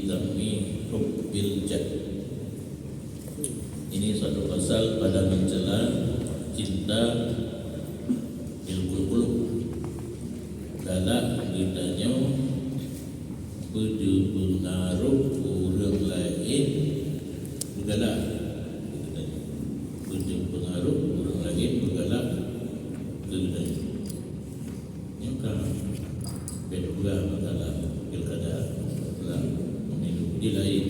fi dhammi hubbil jad. Ini satu pasal pada mencela cinta ilkul qulub. Dalam kitanya berpengaruh orang lain bergalak, berpengaruh orang lain bergalak kepadanya. Yang kan beda masalah pilkada dalam pemilu di lain.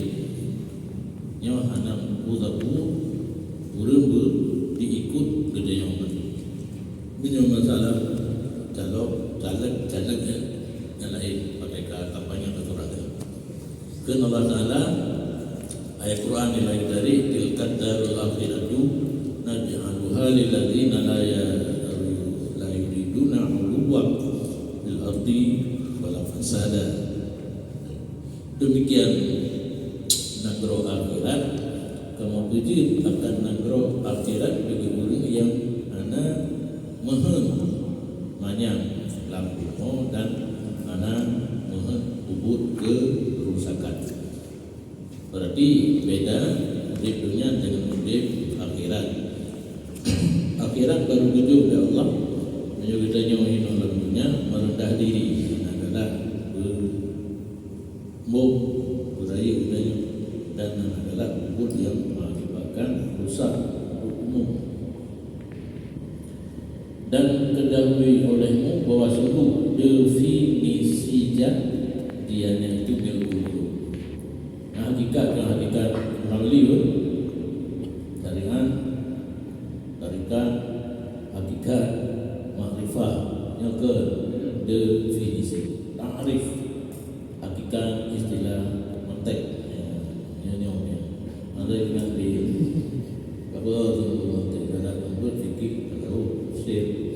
Yang hanam uzabu orang diikut gedenya orang. Punya masalah kalau caleg-calegnya yang lain pakai kampanye keturatan. Kerana Allah Taala ayat Quran nilai dari tilkad darul akhiratu naj'aluha lil ladzina la yuriduna 'uluwan bil ardi wala fasada. Demikian negara akhirat, kamu puji akan negara akhirat bagi orang yang ana mohon banyak lampu dan ana mohon ubud kerusakan. Berarti beda hidup dunia dengan hidup akhirat. Akhirat baru tujuh oleh Allah menyebutnya wahina dalam dunia merendah diri adalah beraya udahnya dan adalah ubud yang mengakibatkan rusak umum. Dan ketahui olehmu bahawa sungguh definisi jad dianya itu berguru. Nah, hakikat melalui tarikan hakikat makrifah yang ke definisi ta'rif hakikat istilah mantek yang ada yang di apa tu mantek dalam berfikir atau sir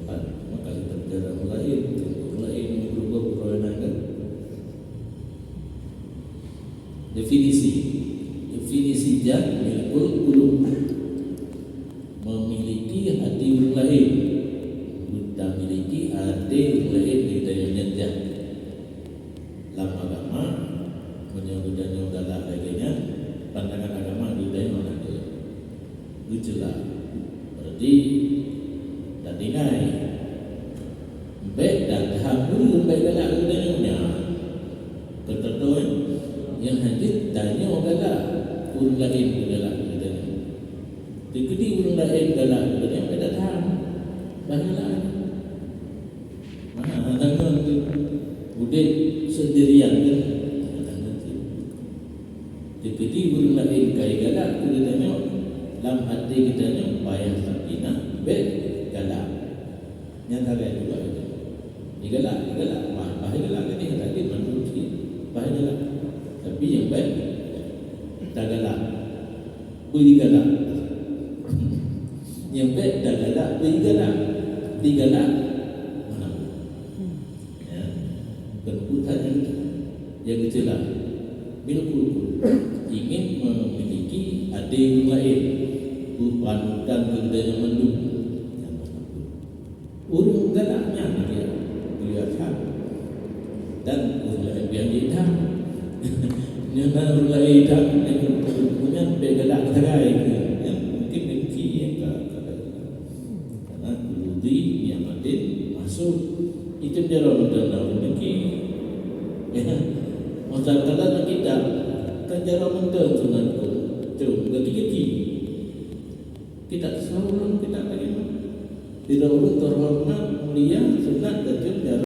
maka kita berjalan mulai berubah perlahan. Definisi jad milikul qulub, memiliki hati orang lain, bukan memiliki hati orang lain di dalam jad. Dalam agama menyebutnya dalam lainnya pandangan agama di dalam mana tu itulah. Berarti tak dengai baik dan hamil baik dalam udahnya ketentuan yang hadir tanya ogala urang lain dalam udahnya dikedi urang lain dalam udahnya beda tahap banyak mana ada udah sendirian kan dikedi urang lain kai galak udahnya dalam hati kita nya payah sakina baik galak yang ada juga digalak bahaya galak ini tadi manusia bahaya galak tapi yang baik tak galak beri galak yang baik tak galak beri galak digalak mana ya kebutuhan yang kecil bilkul ingin memiliki adik lain panutan kepadanya mendung urung galaknya dia kelihatan dan urang yang hitam nyana urang hitam yang punya begalak terai yang mungkin dengki yang karena budi yang adil masuk itu dia orang dalam dengki ya macam kalau kita kan cara mental sunatku tu gigi kita selalu kita bagaimana tidak perlu terhormat mulia sunat dan